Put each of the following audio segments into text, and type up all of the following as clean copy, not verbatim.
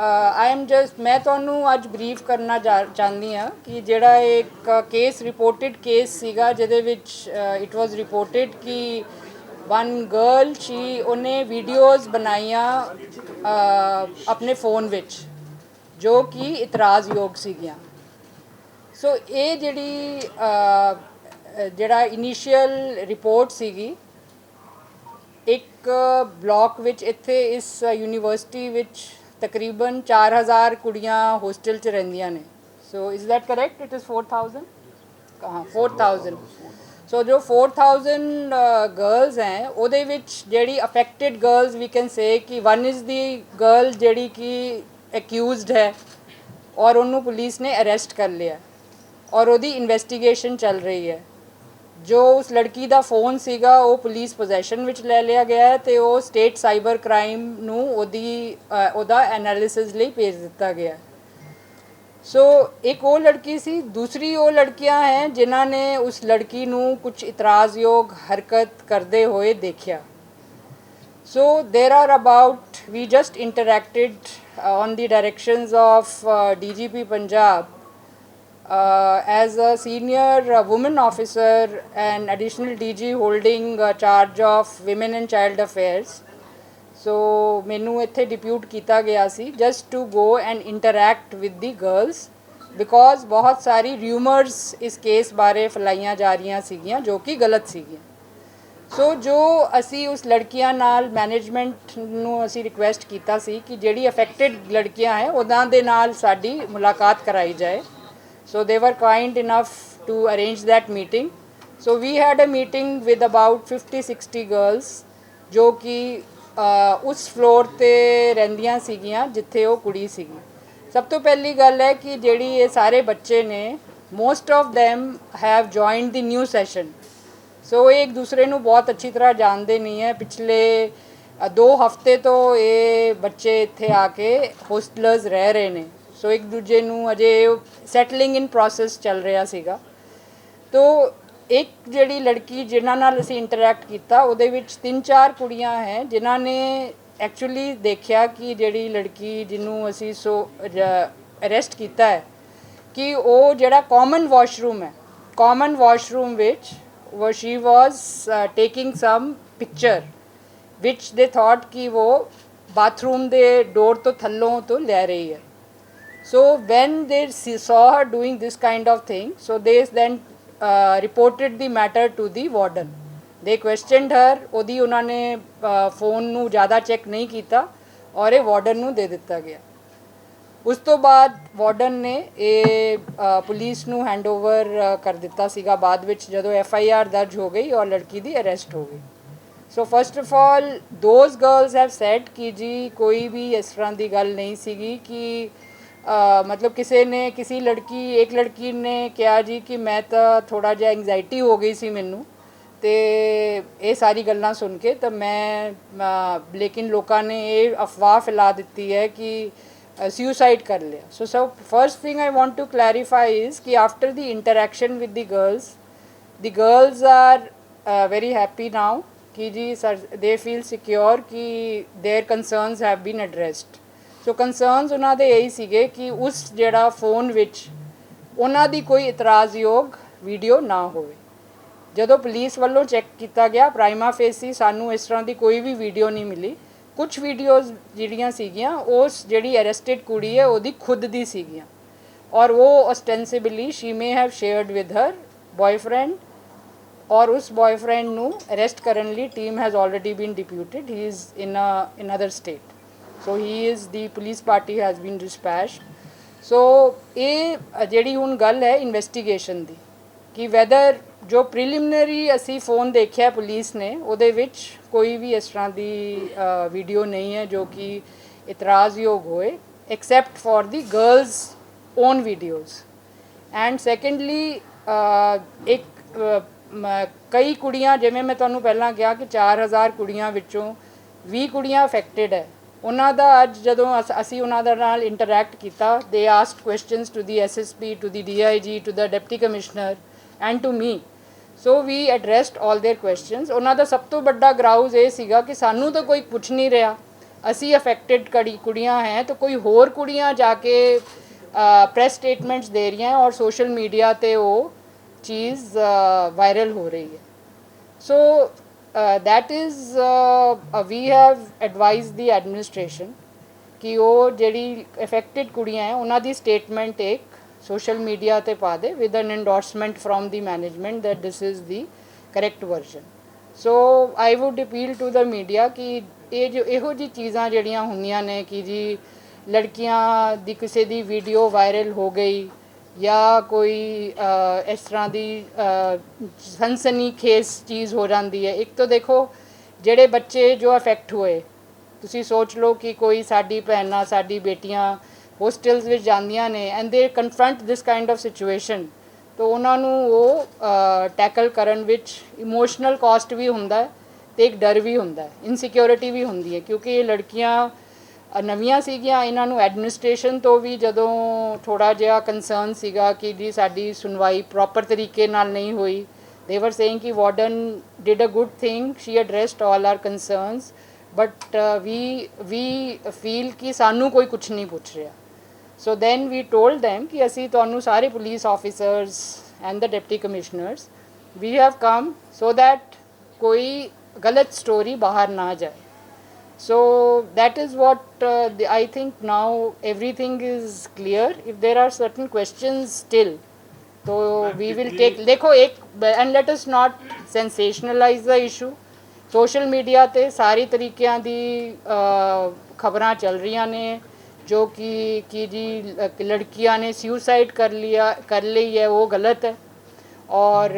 I am just मैं ਤੁਹਾਨੂੰ ਅੱਜ ਬਰੀਫ ਕਰਨਾ ਚਾਹੁੰਦੀ ਹਾਂ ਕਿ ਜਿਹੜਾ ਇੱਕ ਕੇਸ ਰਿਪੋਰਟਡ ਕੇਸ ਸੀਗਾ ਜਿਹਦੇ ਵਿੱਚ ਇਟ ਵਾਸ ਰਿਪੋਰਟਡ ਕਿ ਵਨ ਗਰਲ ਉਹਨੇ ਵੀਡੀਓਜ਼ ਬਣਾਈਆਂ ਆਪਣੇ ਫੋਨ ਵਿੱਚ ਜੋ ਕਿ ਇਤਰਾਜ਼ਯੋਗ ਸੀਗੀਆਂ। ਸੋ ਇਹ ਜਿਹੜਾ ਇਨੀਸ਼ੀਅਲ ਰਿਪੋਰਟ ਸੀਗੀ ਇੱਕ ਬਲਾਕ ਵਿੱਚ ਇੱਥੇ ਇਸ ਯੂਨੀਵਰਸਿਟੀ ਵਿੱਚ तकरीबन 4000 कुड़ियाँ होस्टल च रहिंदियां ने। So is that correct? It is 4000 हाँ 4000। सो जो 4000 गर्ल्स हैं ਉਹਦੇ ਵਿੱਚ ਜਿਹੜੀ affected girls we can say कि वन इज़ दी गर्ल ਜਿਹੜੀ कि एक्यूज़ड है और ਉਹਨੂੰ पुलिस ने अरेस्ट कर लिया और ਉਹਦੀ इन्वेस्टिगेशन चल रही है। जो उस लड़की का फोन सीगा वो पुलिस पोजैशन विच ले लिया गया है तो वो स्टेट साइबर क्राइम नूं ओदा एनालिसिस लई भेज दिता गया। सो एक वो लड़की सी, दूसरी वो लड़कियां हैं जिन्हां ने उस लड़की नूं कुछ इतराज़योग हरकत करते हुए देखा। So there are about we just interacted on the directions of DGP Punjab as a senior woman officer and additional DG holding charge of women and child affairs. So मैनू इत्थे डिप्यूट किया गया सी just to go and interact with the girls because बहुत सारी rumors इस case बारे फैलाइयां जा रही सीगियां जो कि गलत सीगियां। सो जो असी उस लड़कियां नाल मैनेजमेंट नू असी रिक्वेस्ट किया सी कि जिहड़ी अफेक्टेड लड़कियां हैं उन्हां दे नाल साडी मुलाकात कराई जाए। So they were kind enough to arrange that meeting. So we had a meeting with about 50-60 girls जो कि उस फ्लोर ते रहिंदियां सीगियां जिथे वो कुड़ी सीगी। सब तो पहली गल है कि जेड़ी ये सारे बच्चे ने most of them have joined the new session. So एक दूसरे नू बहुत अच्छी तरह जानते नहीं है। पिछले 2 हफ्ते तो ये बच्चे इत्थे आके होस्टलर्स रह रहे ने। सो एक दूजे नू अजे सैटलिंग इन प्रोसैस चल रहा सीगा। तो एक जिहड़ी लड़की जिन्हां नाल असीं इंटरैक्ट किया उहदे विच 3-4 कुड़ियां हैं जिन्हां ने एक्चुअली देखा कि जिहड़ी लड़की जिन्हों असीं अरेस्ट किया है कि वो जिहड़ा कॉमन वॉशरूम है, कॉमन वॉशरूम विच वो she was taking some picture विच दे थॉट कि वो बाथरूम दे डोर तो थल्लों तो लै रही है। So when they saw her doing this kind of thing, so they then reported the matter to the warden. They questioned her, ओदी उन्होंने फ़ोन नू ज़्यादा चेक नहीं किया और ये वार्डन नू दे दिता गया। उस तो बाद वार्डन ने ये पुलिस नू हैंडओवर कर दिता सीगा बाद विच जदों FIR दर्ज हो गई और लड़की दी अरेस्ट हो गई। So first of all those girls have sad कि जी कोई भी इस तरह की गल नहीं सीगी कि मतलब किसी लड़की एक लड़की ने कहा जी कि मैं तो थोड़ा जिहा एंगजाइटी हो गई सी मैनू तो ये सारी गल्लां सुन के तो मैं लेकिन लोगों ने ये अफवाह फैला दी है कि सुसाइड कर लिया। So first thing I want to clarify is कि after the interaction with the girls are very happy now कि जी सर दे फील सिक्योर कि their concerns have been addressed. So concerns उन्होंने यही सीगे कि उस जिहड़ा फोन विच उन्हां दी कोई इतराज़योग वीडियो ना होवे। जदों पुलिस वालों चैक किया गया प्राइमा फेसी सानू इस तरह की कोई भी वीडियो नहीं मिली। कुछ वीडियोज़ जिहड़ियां सीगियां उस जिहड़ी अरेस्टेड कुड़ी है उहदी खुद दी सीगियां और वो ostensibly she may have shared with her boyfriend और उस बॉयफ्रेंड नू अरेस्ट करन लई team has already been deputed. He is in another state. So he is the police party has been dispatched. So ये जिहड़ी हुण गल है इन्वेस्टिगेशन दी कि वैदर जो प्रिलिमिनरी असी फ़ोन देखा पुलिस ने उहदे विच कोई भी इस तरह की वीडियो नहीं है जो कि इतराज़योग होए except for the girls own videos. And secondly एक कई कुड़ियाँ जिवें मैं तुहानूं पहलां कहा कि 4000 कुड़ियाँ विचों 20 कुड़ियाँ अफेक्टेड है। उन्हां दा अज जदों असी उन्हां दे नाल इंटरैक्ट किया they asked questions to the SSP to the DIG to the deputy commissioner and to me. So we addressed all their questions. उन्हां दा सब तो बड़ा ग्राउज ये सीगा कि सानू तो कोई पुछ नहीं रहा ਅਸੀਂ ਅਫੈਕਟਡ ਕੁੜੀਆਂ हैं तो कोई होर कुड़ियाँ जाके प्रेस स्टेटमेंट्स दे रही हैं और सोशल मीडिया ते वो चीज़ वायरल हो रही है. So that is we have advised the administration कि वो ਜਿਹੜੀ ਅਫੈਕਟਡ ਕੁੜੀਆਂ ਹੈ ਉਹਨਾਂ ਦੀ ਸਟੇਟਮੈਂਟ ਇੱਕ ਸੋਸ਼ਲ ਮੀਡੀਆ ਤੇ ਪਾ ਦੇ with an endorsement from the management that this is the correct version. So I would appeal to the media ਕਿ ਇਹ ਜੋ ਇਹੋ ਜਿਹੀ ਚੀਜ਼ਾਂ ਜਿਹੜੀਆਂ ਹੁੰਦੀਆਂ ਨੇ ਕਿ ਜੀ ਲੜਕੀਆਂ ਦੀ ਕਿਸੇ ਦੀ ਵੀਡੀਓ ਵਾਇਰਲ ਹੋ ਗਈ ਜਾਂ ਕੋਈ ਇਸ ਤਰ੍ਹਾਂ ਦੀ ਸਨਸਨੀਖੇਜ਼ ਚੀਜ਼ ਹੋ ਜਾਂਦੀ ਹੈ. ਇੱਕ ਤਾਂ ਦੇਖੋ ਜਿਹੜੇ ਬੱਚੇ ਜੋ ਅਫੈਕਟ ਹੋਏ ਤੁਸੀਂ ਸੋਚ ਲਓ ਕਿ ਕੋਈ ਸਾਡੀ ਭੈਣਾਂ ਸਾਡੀ ਬੇਟੀਆਂ ਹੋਸਟਲਸ ਵਿੱਚ ਜਾਂਦੀਆਂ ਨੇ ਐਂਡ ਦੇ confront this kind of situation ਤਾਂ ਉਹਨਾਂ ਨੂੰ ਉਹ ਟੈਕਲ ਕਰਨ ਵਿੱਚ ਇਮੋਸ਼ਨਲ ਕਾਸਟ ਵੀ ਹੁੰਦਾ ਅਤੇ ਇੱਕ ਡਰ ਵੀ ਹੁੰਦਾ ਇਨਸਿਕਿਉਰਿਟੀ ਵੀ ਹੁੰਦੀ ਹੈ ਕਿਉਂਕਿ ਇਹ ਲੜਕੀਆਂ ਨਵੀਆਂ ਸੀਗੀਆਂ. ਇਹਨਾਂ ਨੂੰ ਐਡਮਿਨਿਸਟ੍ਰੇਸ਼ਨ ਤੋਂ ਵੀ ਜਦੋਂ ਥੋੜ੍ਹਾ ਜਿਹਾ ਕੰਸਰਨ ਸੀਗਾ ਕਿ ਜੀ ਸਾਡੀ ਸੁਣਵਾਈ ਪ੍ਰੋਪਰ ਤਰੀਕੇ ਨਾਲ ਨਹੀਂ ਹੋਈ. ਦੇ ਵਰ ਸੇਇੰਗ ਕਿ warden did a good thing she addressed all our concerns but we feel कि सानू कोई कुछ नहीं पूछ रहा. So then we told them कि असी तुहानू सारे police officers and the deputy commissioners we have come so that कोई गलत story बाहर ना जाए. So that is what I think now everything is clear. If there are certain questions still so we will take देखो एक and let us not sensationalize the issue. Social media 'ਤੇ ਸਾਰੀ ਤਰੀਕਿਆਂ ਦੀ ਖਬਰਾਂ ਚੱਲ ਰਹੀਆਂ ਨੇ ਜੋ ਕਿ ਜੀ ਲੜਕੀਆਂ ਨੇ ਸੁਸਾਈਡ ਕਰ ਲਈ ਹੈ ਉਹ ਗਲਤ ਹੈ ਔਰ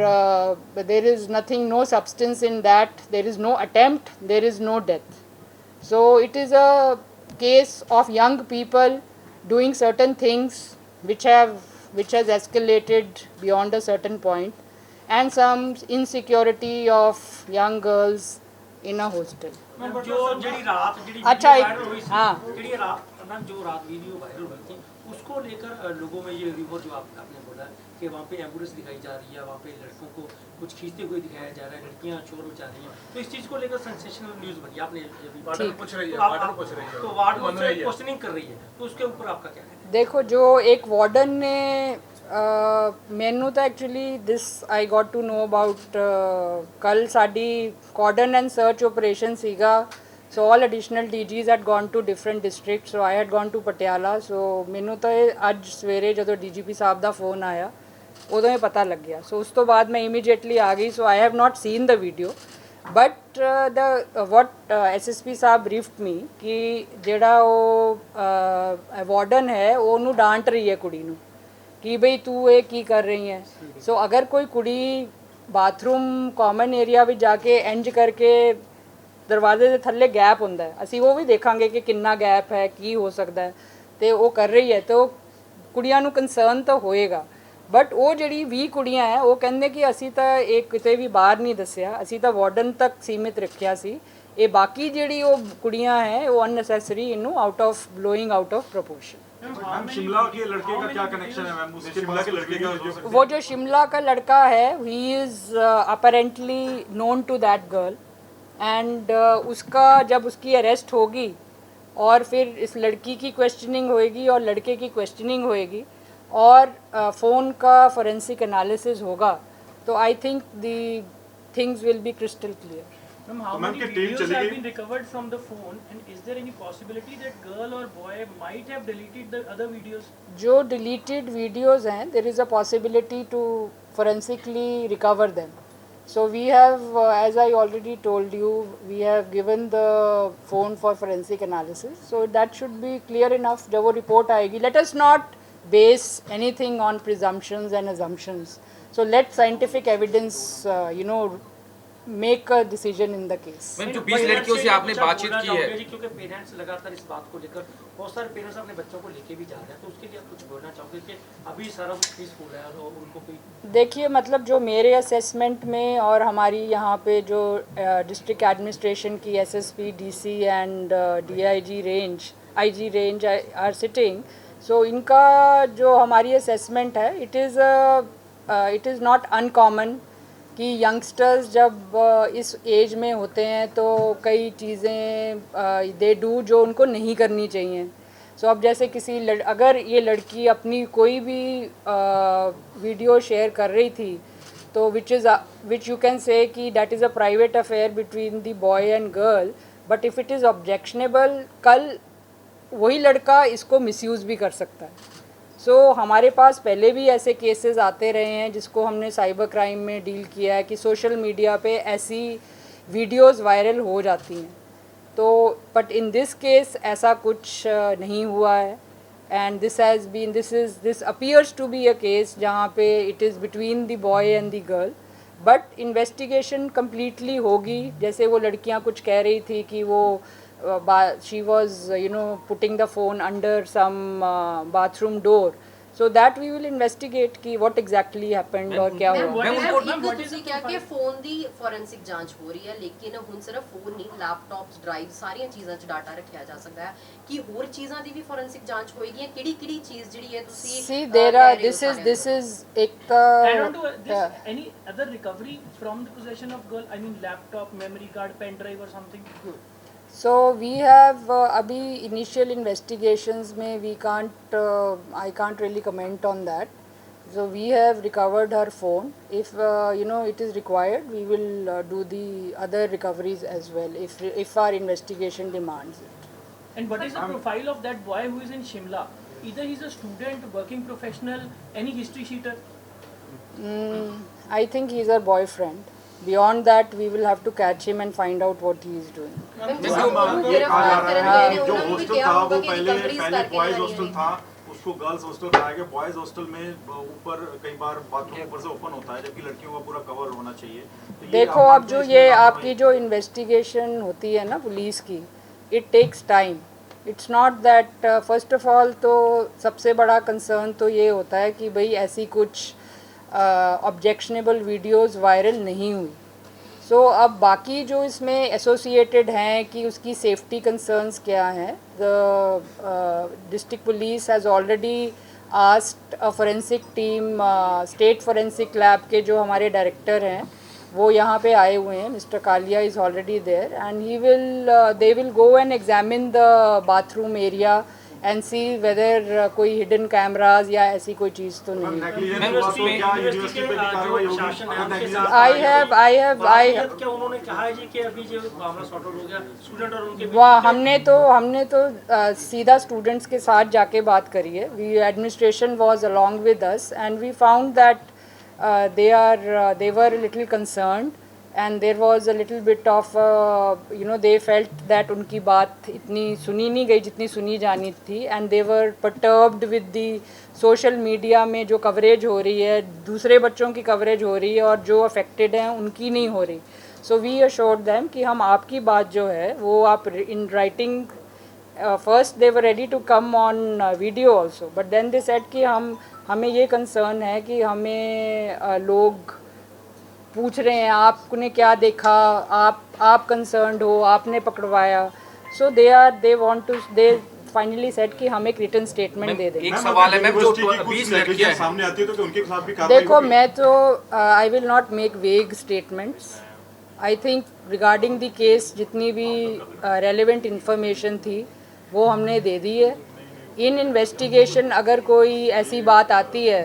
there is nothing no substance in that, there is no attempt, there is no death. So it is a case of young people doing certain things which has escalated beyond a certain point and some insecurity of young girls in a hostel. जो जड़ी रात जड़ी अच्छा viral हुई हाँ जड़ी रात ma'am जो रात वीडियो वायरल हुई थी उसको लेकर लोगों में ये रिपोर्ट जो आपने बोला कि वहाँ पे एम्बुलेंस दिखाई जा रही है, वहाँ पे लड़कों को कुछ खींचते हुए दिखाया जा रहा है, लड़कियाँ शोर मचा रही हैं, तो इस चीज़ को लेकर सेंसेशनल न्यूज़ बनी. आपने पूछ रही है तो वार्डन क्वेश्चनिंग कर रही है तो उसके ऊपर आपका क्या है? देखो जो एक वार्डन ने ਮੈਨੂੰ ਤਾਂ actually this I got to know about ਕੱਲ੍ਹ ਸਾਡੀ ਕਾਰਡਨ ਐਂਡ ਸਰਚ ਆਪਰੇਸ਼ਨ ਸੀਗਾ. So all additional DGs had gone to different district. So I had gone to Patiala. So ਮੈਨੂੰ ਤਾਂ ਇਹ ਅੱਜ ਸਵੇਰੇ ਜਦੋਂ ਡੀਜੀਪੀ ਸਾਹਿਬ ਦਾ ਫੋਨ ਆਇਆ ਉਦੋਂ ਹੀ ਪਤਾ ਲੱਗਿਆ. ਸੋ ਉਸ ਤੋਂ ਬਾਅਦ ਮੈਂ ਇਮੀਡੀਏਟਲੀ ਆ ਗਈ. So I have not seen the video but what SSP Sahib briefed me ਕਿ ਜਿਹੜਾ ਉਹ ਵਾਰਡਨ ਹੈ ਉਹਨੂੰ ਡਾਂਟ ਰਹੀ ਹੈ ਕੁੜੀ ਨੂੰ कि बई तू ये की कर रही है. सो अगर कोई कुड़ी बाथरूम कॉमन एरिया में जाके इंज करके दरवाजे के थल्ले गैप होंदा है असी वो भी देखांगे कि कितना गैप है की हो सकता है तो वो कर रही है तो कुड़ियां नू कंसर्न तो होएगा. बट वो जिहड़ी 20 कुड़ियां है वो कहंदे कि असी तो एक किते भी बाहर नहीं दस्सिया, असी तो वार्डन तक सीमित रखिया सी. ये बाकी जिहड़ी वो कुड़ियां है वो अननेसेसरी इनू out of blowing out of proportion. Ma'am Shimla के लड़के का क्या कनेक्शन है मैम? शिमला के लड़के का वो जो शिमला का लड़का है he is apparently known to that girl and उसका जब उसकी अरेस्ट होगी और फिर इस लड़की की क्वेश्चनिंग होएगी और लड़के की क्वेश्चनिंग होएगी और फ़ोन का फोरेंसिक एनालिसिस होगा तो I think the things will be crystal clear. Ma'am, how many videos have been recovered from the phone and is there any possibility that girl or boy might have deleted the other videos? जो deleted videos हैं there is a possibility to forensically recover them. So we have as I already told you we have given the phone for forensic analysis. So that should be clear enough. जब वो report आएगी let us not base anything on presumptions and assumptions. So let scientific evidence make a decision in the case. Ma'am जो 20 लड़कियों से आपने बातचीत की है क्योंकि पेरेंट्स लगातार इस बात को लेकर बहुत सारे पेरेंट्स अपने बच्चों को लेके भी जा रहे हैं तो उसके लिए आप कुछ बोलना चाहोगे कि अभी सारा कुछ पीसफुल है और उनको कोई देखिए मतलब जो मेरे असेसमेंट में और हमारी यहाँ पे जो डिस्ट्रिक्ट एडमिनिस्ट्रेशन की SSP DC and DIG range IG range are sitting. So इनका जो हमारी असेसमेंट है इट इज़ नॉट अनकॉमन कि यंगस्टर्स जब इस एज में होते हैं तो कई चीज़ें दे डू जो उनको नहीं करनी चाहिए। सो अब जैसे अगर ये लड़की अपनी कोई भी वीडियो शेयर कर रही थी तो विच यू कैन से कि that is a private affair between the boy and girl, but if it is objectionable, कल वही लड़का इसको मिसयूज़ भी कर सकता है। सो हमारे पास पहले भी ऐसे केसेस आते रहे हैं जिसको हमने साइबर क्राइम में डील किया है कि सोशल मीडिया पे ऐसी वीडियोस वायरल हो जाती हैं। तो बट इन दिस केस ऐसा कुछ नहीं हुआ है, and this appears to be a case जहाँ पे it is between the boy and the girl, but investigation completely होगी। जैसे वो लड़कियाँ कुछ कह रही थी कि वो she was putting the phone under some bathroom door, so that we will investigate कि what exactly happened और क्या हुआ। ਤੁਸੀਂ ਕਿਹਾ ਕਿ ਫੋਨ ਦੀ ਫੋਰੈਂਸਿਕ ਜਾਂਚ ਹੋ ਰਹੀ ਹੈ, ਲੇਕਿਨ ਹੁਣ ਸਿਰਫ ਫੋਨ ਨਹੀਂ, ਲੈਪਟਾਪਸ, ਡਰਾਈਵ, ਸਾਰੀਆਂ ਚੀਜ਼ਾਂ 'ਚ ਡਾਟਾ ਰੱਖਿਆ ਜਾ ਸਕਦਾ ਹੈ ਕਿ ਹੋਰ ਚੀਜ਼ਾਂ ਦੀ ਵੀ ਫੋਰੈਂਸਿਕ ਜਾਂਚ ਹੋਏਗੀ। ਕਿਹੜੀ ਚੀਜ਼ ਜਿਹੜੀ ਹੈ ਤੁਸੀਂ See, there are this is एक Add on to this, any other recovery from the possession of girl? I mean, laptop, memory card, pen drive, or something. So we have अभी initial investigations में we can't I can't really comment on that. So we have recovered her phone. If it is required, we will do the other recoveries as well if our investigation demands it. And what is the profile of that boy who is in Shimla? Either he's a student, working professional, any history sheeter? I think he's her boyfriend. Beyond that, we will have to catch him and find out what he is doing. ये कहा जा रहा है कि जो hostel था वो पहले बॉयज हॉस्टल था, उसको गर्ल्स हॉस्टल बनाया गया। बॉयज हॉस्टल में ऊपर कई बार बाथरूम ऊपर से ओपन होता है, जबकि लड़कियों का पूरा कवर होना चाहिए। तो देखो अब जो ये आपकी जो इन्वेस्टिगेशन होती है ना पुलिस की, it takes time. It's not that first of all तो सबसे बड़ा कंसर्न तो ये होता है कि भाई ऐसी कुछ ऑब्जेक्शनेबल वीडियोस वायरल नहीं हुई। सो अब बाकी जो इसमें एसोसिएटेड हैं कि उसकी सेफ्टी कंसर्न्स क्या हैं, the district police has already asked a forensic team, state forensic lab के जो हमारे डायरेक्टर हैं वो यहाँ पे आए हुए हैं, mister Kalia is already there, and they will go and examine the bathroom area and see whether कोई hidden cameras या ऐसी कोई चीज़ तो नहीं है। क्या उन्होंने कहा है जी कि अभी जो मामला सॉर्ट आउट हो गया स्टूडेंट और उनके वाह, हमने तो सीधा स्टूडेंट्स के साथ जाके बात करी है। We administration was along with us and we found that they were a little concerned and there was a little bit of they felt that उनकी बात इतनी सुनी नहीं गई जितनी सुनी जानी थी, and they were perturbed with the social media में जो कवरेज हो रही है, दूसरे बच्चों की कवरेज हो रही है और जो अफेक्टेड हैं उनकी नहीं हो रही। सो वी assured them कि हम आपकी बात जो है वो आप in writing, first they were ready to come on video also, but then they said कि हमें ये कंसर्न है कि हमें लोग पूछ रहे हैं आपने क्या देखा, आप कंसर्न्ड हो, आपने पकड़वाया। सो दे फाइनली सेड कि हम एक रिटन स्टेटमेंट दे दें। एक सवाल है मैम, जो 20 लड़कियां सामने आती है तो उनके खिलाफ भी कार्रवाई देखो मैं तो आई विल नॉट मेक वेग statements. I think regarding the case जितनी भी रेलेवेंट इंफॉर्मेशन थी वो हमने दे दी है। इन इन्वेस्टिगेशन अगर कोई ऐसी बात आती है,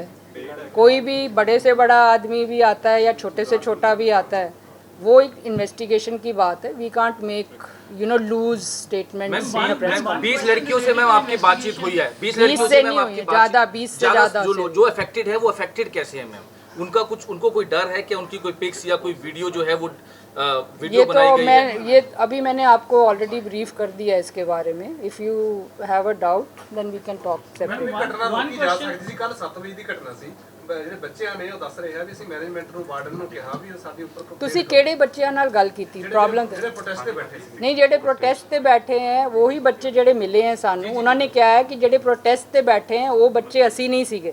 कोई भी बड़े से बड़ा आदमी भी आता है या छोटे से छोटा भी आता है, वो एक इन्वेस्टिगेशन की बात है। We can't make loose statement. 20 लड़कियों से मैम आपकी बातचीत हुई है? 20 लड़कियों से नहीं हुई, ज़्यादा 20 से ज़्यादा। जो अफेक्टेड है वो अफेक्टेड कैसे है मैम? उनको कोई डर है कि उनकी कोई पिक्स या कोई वीडियो जो है वो वीडियो बनाई गई है? ये अभी मैंने आपको ऑलरेडी ब्रीफ कर दिया है इसके बारे में। If you have a doubt then we can talk separate. ਘਟਨਾ ਰੋਕੀ ਜਾ ਸਕਦੀ ਸੀ। ਕੱਲ 7 ਵਜੇ ਦੀ ਘਟਨਾ ਸੀ। ਜਿਹੜੇ ਬੱਚਿਆਂ ਨੇ ਉਹ ਦੱਸ ਰਹੇ ਆ ਵੀ ਅਸੀਂ ਮੈਨੇਜਮੈਂਟ ਨੂੰ ਵਾਰਡਨ ਨੂੰ ਕਿਹਾ ਵੀ ਉਹ ਸਾਡੇ ਉੱਪਰ ਤੁਸੀਂ ਕਿਹੜੇ ਬੱਚਿਆਂ ਨਾਲ ਗੱਲ ਕੀਤੀ ਪ੍ਰੋਬਲਮ ਤੇ? ਜਿਹੜੇ ਪ੍ਰੋਟੈਸਟ ਤੇ ਬੈਠੇ ਸੀ। ਨਹੀਂ, ਜਿਹੜੇ ਪ੍ਰੋਟੈਸਟ ਤੇ ਬੈਠੇ हैं वही ਬੱਚੇ ਜਿਹੜੇ ਮਿਲੇ हैं ਸਾਨੂੰ, ਉਹਨਾਂ ਨੇ ਕਿਹਾ ਹੈ ਕਿ ਜਿਹੜੇ ਪ੍ਰੋਟੈਸਟ ਤੇ ਬੈਠੇ हैं ਉਹ ਬੱਚੇ ਅਸੀਂ ਨਹੀਂ ਸੀਗੇ।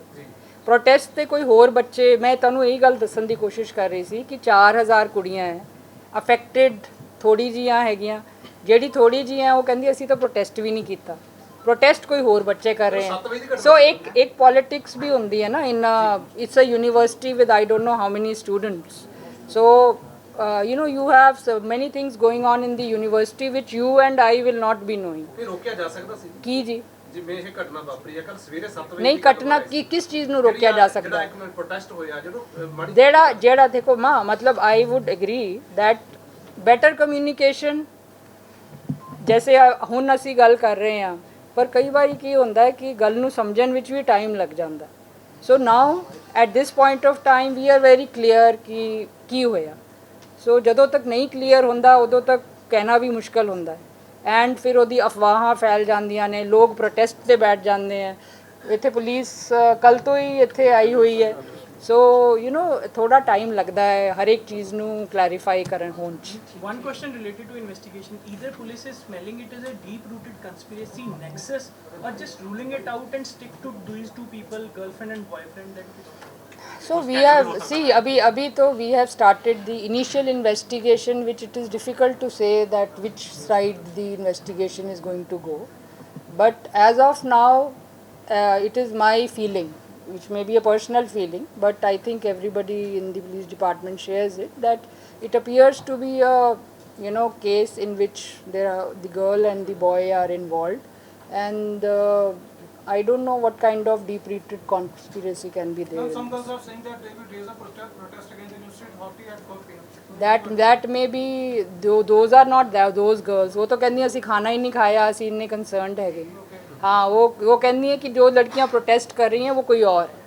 ਪ੍ਰੋਟੈਸਟ ਤੇ ਕੋਈ ਹੋਰ ਬੱਚੇ, ਮੈਂ ਤੁਹਾਨੂੰ ਇਹੀ ਗੱਲ ਦੱਸਣ ਦੀ ਕੋਸ਼ਿਸ਼ ਕਰ ਰਹੀ ਸੀ ਕਿ 4000 ਕੁੜੀਆਂ ਹੈ ਅਫੈਕਟਡ, ਥੋੜੀ ਜੀਆਂ ਹੈਗੀਆਂ। ਜਿਹੜੀ ਥੋੜੀ ਜੀਆਂ ਉਹ ਕਹਿੰਦੀ ਅਸੀਂ ਤਾਂ ਪ੍ਰੋਟੈਸਟ ਵੀ ਨਹੀਂ ਕੀਤਾ, ਪ੍ਰੋਟੈਸਟ ਕੋਈ ਹੋਰ ਬੱਚੇ ਕਰ ਰਹੇ हैं। सो एक पॉलिटिक्स भी होंगी है ना in it's a university with I don't know how many students. So you know, you have so many things going on in the university which you and I will not be knowing. ਇਹ ਰੋਕਿਆ ਜਾ ਸਕਦਾ ਸੀ ਕੀ ਜੀ? ਜਿਵੇਂ ਇਹ ਘਟਨਾ ਵਾਪਰੀ ਹੈ ਕੱਲ ਸਵੇਰੇ 7 ਵਜੇ ਨਹੀਂ, ਘਟਨਾ ਕੀ ਕਿਸ ਚੀਜ਼ ਨੂੰ ਰੋਕਿਆ ਜਾ ਸਕਦਾ ਹੈ? ਜਿਹੜਾ ਇੱਕ ਪ੍ਰੋਟੈਸਟ ਹੋਇਆ ਜਦੋਂ ਮਾੜੀ ਜਿਹੜਾ ਦੇਖੋ ਮਾਂ, ਮਤਲਬ I would agree that better communication, ਜੈਸੇ ਹੁਣ ਅਸੀਂ ਗੱਲ ਕਰ ਰਹੇ ਹਾਂ, ਪਰ ਕਈ ਵਾਰੀ ਕੀ ਹੁੰਦਾ ਹੈ ਕਿ ਗੱਲ ਨੂੰ ਸਮਝਣ ਵਿੱਚ ਵੀ ਟਾਈਮ ਲੱਗ ਜਾਂਦਾ। So now at this point of time we are very clear ਕਿ ਕੀ ਹੋਇਆ। ਸੋ ਜਦੋਂ ਤੱਕ ਨਹੀਂ ਕਲੀਅਰ ਹੁੰਦਾ ਉਦੋਂ ਤੱਕ ਕਹਿਣਾ ਵੀ ਮੁਸ਼ਕਲ ਹੁੰਦਾ ਹੈ। ਐਂਡ ਫਿਰ ਉਹਦੀ ਅਫਵਾਹਾਂ ਫੈਲ ਜਾਂਦੀਆਂ ਨੇ, ਲੋਕ ਪ੍ਰੋਟੈਸਟ 'ਤੇ ਬੈਠ ਜਾਂਦੇ ਹੈ। ਇੱਥੇ ਪੁਲਿਸ ਕੱਲ ਤੋਂ ਹੀ ਇੱਥੇ ਆਈ ਹੋਈ ਹੈ। ਸੋ ਯੂ نو ਥੋੜਾ ਟਾਈਮ ਲੱਗਦਾ ਹੈ ਹਰ ਇੱਕ ਚੀਜ਼ ਨੂੰ ਕਲੈਰੀਫਾਈ ਕਰਨ ਹੋਣ 'ਚ। One question related to investigation: either police is smelling it as a deep-rooted conspiracy nexus, or just ruling it out and stick to these two people, girlfriend and boyfriend. So we have, see, abhi to we have started the initial investigation, which it is difficult to say that which side the investigation is going to go. But as of now, it is my feeling, which may be a personal feeling, but I think everybody in the police department shares it, that it appears to be a, you know, case in which the girl and the boy are involved, and I don't know what kind of deep-rooted conspiracy can be there. Some girls are saying that they will raise a protest against the university authority at 4 p.m. That may be, those are not those girls. वो तो कहती हैं ਅਸੀਂ ਖਾਣਾ ਹੀ ਨਹੀਂ ਖਾਇਆ, ਅਸੀਂ ਇੰਨੇ concerned ਹੈਗੇ। हाँ, वो कहती हैं कि जो लड़कियाँ protest कर रही हैं वो कोई और है,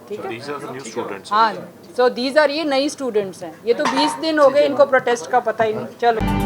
ठीक है? These are the new students. हाँ, so these are, ये नई students हैं। ये तो 20 दिन हो गए इनको protest का पता ही नहीं। चलो।